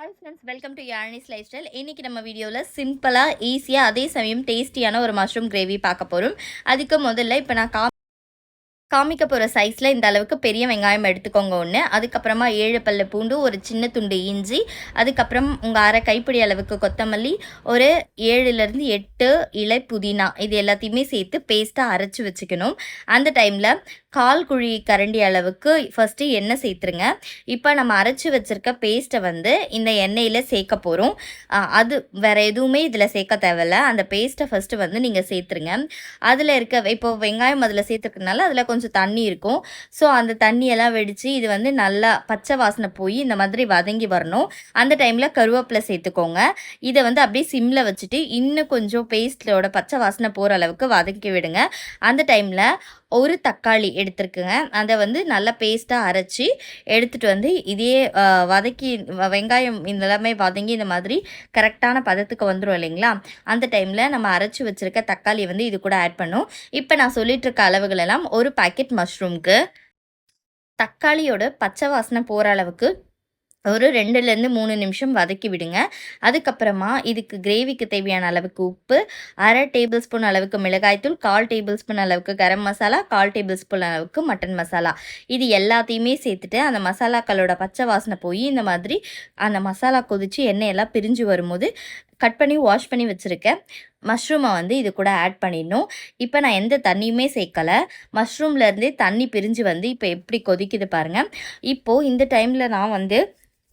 Hi friends, welcome to Yazhni's life style. இன்றைக்கி நம்ம வீடியோவில் சிம்பிளாக ஈஸியாக அதே சமயம் டேஸ்டியான ஒரு மஷ்ரூம் கிரேவி பார்க்க போகிறோம். அதுக்கு முதல்ல இப்போ நான் காமிக்க போகிற சைஸில் இந்த அளவுக்கு பெரிய வெங்காயம் எடுத்துக்கோங்க ஒன்று. அதுக்கப்புறமா 7 பல்லு பூண்டு, ஒரு சின்ன துண்டு இஞ்சி, அதுக்கப்புறம் உங்கள் அரை கைப்பிடி அளவுக்கு கொத்தமல்லி, ஒரு 7லேருந்து 8 இலை புதினா, இது எல்லாத்தையுமே சேர்த்து பேஸ்ட்டாக அரைச்சி வச்சுக்கணும். அந்த டைமில் 1/4 குழி கரண்டி அளவுக்கு ஃபஸ்ட்டு எண்ணெய் சேர்த்துருங்க. இப்போ நம்ம அரைச்சி வச்சுருக்க பேஸ்ட்டை வந்து இந்த எண்ணெயில் சேர்க்க போகிறோம். அது வேறு எதுவுமே இதில் சேர்க்க தேவையில்ல. அந்த பேஸ்ட்டை ஃபஸ்ட்டு வந்து நீங்கள் சேர்த்துருங்க. அதில் இருக்க இப்போது வெங்காயம் அதில் சேர்த்துக்கிறதுனால அதில் கொஞ்சம் தண்ணி இருக்கும். ஸோ அந்த தண்ணியெல்லாம் வெடித்து இது வந்து நல்லா பச்சை வாசனை போய் இந்த மாதிரி வதங்கி வரணும். அந்த டைமில் கருவேப்பிலை சேர்த்துக்கோங்க. இதை வந்து அப்படியே சிம்மில் வச்சுட்டு இன்னும் கொஞ்சம் பேஸ்ட்டோட பச்சை வாசனை போகிற அளவுக்கு வதக்கி விடுங்க. அந்த டைமில் ஒரு தக்காளி எடுத்துருக்குங்க. அதை வந்து நல்லா பேஸ்ட்டாக அரைச்சி எடுத்துகிட்டு வந்து இதே வதக்கி வெங்காயம் இதெல்லாமே வதங்கி இந்த மாதிரி கரெக்டான பதத்துக்கு வந்துடும் இல்லைங்களா? அந்த டைமில் நம்ம அரைச்சி வச்சுருக்க தக்காளியை வந்து இது கூட ஆட் பண்ணும். இப்போ நான் சொல்லிட்டு இருக்க அளவுகள் எல்லாம் ஒரு பாக்கெட் மஷ்ரூம்க்கு தக்காளியோட பச்சை வாசனை போகிற அளவுக்கு ஒரு 2லேருந்து 3 நிமிஷம் வதக்கி விடுங்க. அதுக்கப்புறமா இதுக்கு கிரேவிக்கு தேவையான அளவுக்கு உப்பு, 1/2 டேபிள் ஸ்பூன் அளவுக்கு மிளகாய்த்தூள், 1/4 டேபிள் ஸ்பூன் அளவுக்கு கரம் மசாலா, 1/4 டேபிள் ஸ்பூன் அளவுக்கு மட்டன் மசாலா, இது எல்லாத்தையுமே சேர்த்துட்டு அந்த மசாலாக்களோட பச்சை வாசனை போய் இந்த மாதிரி அந்த மசாலா கொதித்து எண்ணெயெல்லாம் பிரிஞ்சு வரும்போது கட் பண்ணி வாஷ் பண்ணி வச்சுருக்கேன் மஷ்ரூமை வந்து இது கூட ஆட் பண்ணிடணும். இப்போ நான் எந்த தண்ணியுமே சேர்க்கலை. மஷ்ரூம்லேருந்தே தண்ணி பிரிஞ்சு வந்து இப்போ எப்படி கொதிக்குது பாருங்கள். இப்போது இந்த டைமில் நான் வந்து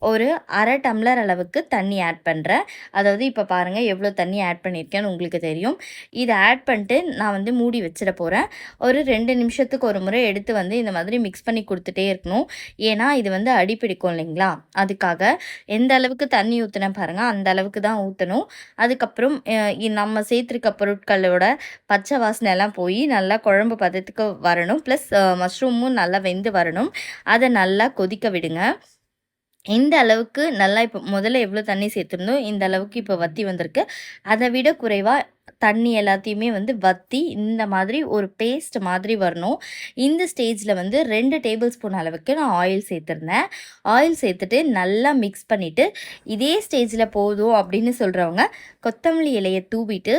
ஒரு 1/2 டம்ளர் அளவுக்கு தண்ணி ஆட் பண்ணுறேன். அதாவது இப்போ பாருங்கள் எவ்வளோ தண்ணி ஆட் பண்ணியிருக்கேன்னு உங்களுக்கு தெரியும். இதை ஆட் பண்ணிட்டு நான் வந்து மூடி வச்சிட போகிறேன். ஒரு 2 நிமிஷத்துக்கு ஒரு முறை எடுத்து வந்து இந்த மாதிரி மிக்ஸ் பண்ணி கொடுத்துட்டே இருக்கணும். ஏன்னா இது வந்து அடிப்பிடிக்கும் இல்லைங்களா? அதுக்காக எந்த அளவுக்கு தண்ணி ஊற்றினேன் பாருங்கள், அந்த அளவுக்கு தான் ஊற்றணும். அதுக்கப்புறம் நம்ம சேர்த்துருக்க பொருட்களோட பச்சை வாசனை எல்லாம் போய் நல்லா குழம்பு பதத்துக்கு வரணும். ப்ளஸ் மஷ்ரூமும் நல்லா வெந்து வரணும். அதை நல்லா கொதிக்க விடுங்க. இந்த அளவுக்கு நல்லா இப்போ முதல்ல எவ்வளோ தண்ணி சேர்த்துருந்தோம், இந்த அளவுக்கு இப்போ வற்றி வந்திருக்கு. அதை விட குறைவாக தண்ணி எல்லாத்தையுமே வந்து வற்றி இந்த மாதிரி ஒரு பேஸ்ட் மாதிரி வரணும். இந்த ஸ்டேஜில் வந்து 2 டேபிள் ஸ்பூன் அளவுக்கு நான் ஆயில் சேர்த்துருந்தேன். ஆயில் சேர்த்துட்டு நல்லா மிக்ஸ் பண்ணிவிட்டு இதே ஸ்டேஜில் போதும் அப்படின்னு சொல்கிறவங்க கொத்தமல்லி இலையை தூவிட்டு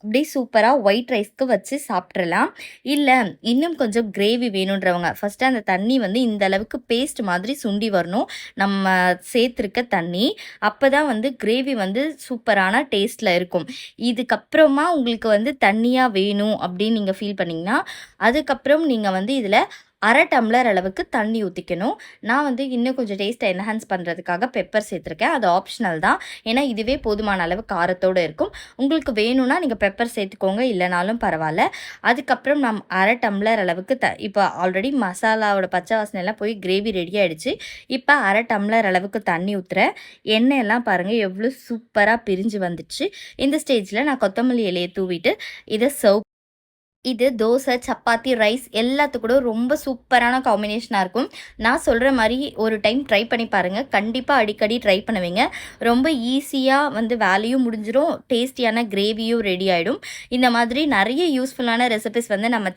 அப்படியே சூப்பராக ஒயிட் ரைஸ்க்கு வச்சு சாப்பிட்றலாம். இல்லை இன்னும் கொஞ்சம் கிரேவி வேணுன்றவங்க ஃபஸ்ட்டு அந்த தண்ணி வந்து இந்த அளவுக்கு பேஸ்ட் மாதிரி சுண்டி வரணும் நம்ம சேர்த்துருக்க தண்ணி. அப்போ தான் வந்து கிரேவி வந்து சூப்பரான டேஸ்ட்டில் இருக்கும். இதுக்கப்புறமா உங்களுக்கு வந்து தண்ணியாக வேணும் அப்படின்னு நீங்கள் ஃபீல் பண்ணிங்கன்னா அதுக்கப்புறம் நீங்கள் வந்து இதில் 1/2 டம்ளர் அளவுக்கு தண்ணி ஊற்றிக்கணும். நான் வந்து இன்னும் கொஞ்சம் டேஸ்ட்டை என்ஹான்ஸ் பண்ணுறதுக்காக பெப்பர் சேர்த்துருக்கேன். அது ஆப்ஷனல் தான். ஏன்னா இதுவே போதுமான அளவு காரத்தோடு இருக்கும். உங்களுக்கு வேணும்னா நீங்கள் பெப்பர் சேர்த்துக்கோங்க, இல்லைனாலும் பரவாயில்ல. அதுக்கப்புறம் நான் 1/2 டம்ளர் அளவுக்கு இப்போ ஆல்ரெடி மசாலாவோட பச்சை வாசனையெல்லாம் போய் கிரேவி ரெடி ஆகிடுச்சு. இப்போ 1/2 டம்ளர் அளவுக்கு தண்ணி ஊற்றுறேன். எண்ணெயெல்லாம் பாருங்கள் எவ்வளோ சூப்பராக பிரிஞ்சு வந்துடுச்சு. இந்த ஸ்டேஜில் நான் கொத்தமல்லி இலையை தூவிட்டு இதை சர்வ். இது தோசை, சப்பாத்தி, ரைஸ் எல்லாத்துக்கூட ரொம்ப சூப்பரான காம்பினேஷனாக இருக்கும். நான் சொல்கிற மாதிரி ஒரு டைம் ட்ரை பண்ணி பாருங்கள். கண்டிப்பாக அடிக்கடி ட்ரை பண்ணுவீங்க. ரொம்ப ஈஸியாக வந்து வேலையும் முடிஞ்சிடும், டேஸ்டியான கிரேவியும் ரெடி ஆகிடும். இந்த மாதிரி நிறைய யூஸ்ஃபுல்லான ரெசிபிஸ் வந்து நம்ம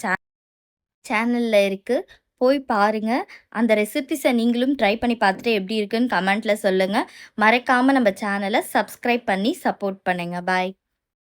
சேனலில் இருக்குது, போய் பாருங்கள். அந்த ரெசிபிஸை நீங்களும் ட்ரை பண்ணி பார்த்துட்டு எப்படி இருக்குன்னு கமெண்ட்டில் சொல்லுங்கள். மறக்காமல் நம்ம சேனலை சப்ஸ்கிரைப் பண்ணி சப்போர்ட் பண்ணுங்கள். பாய்.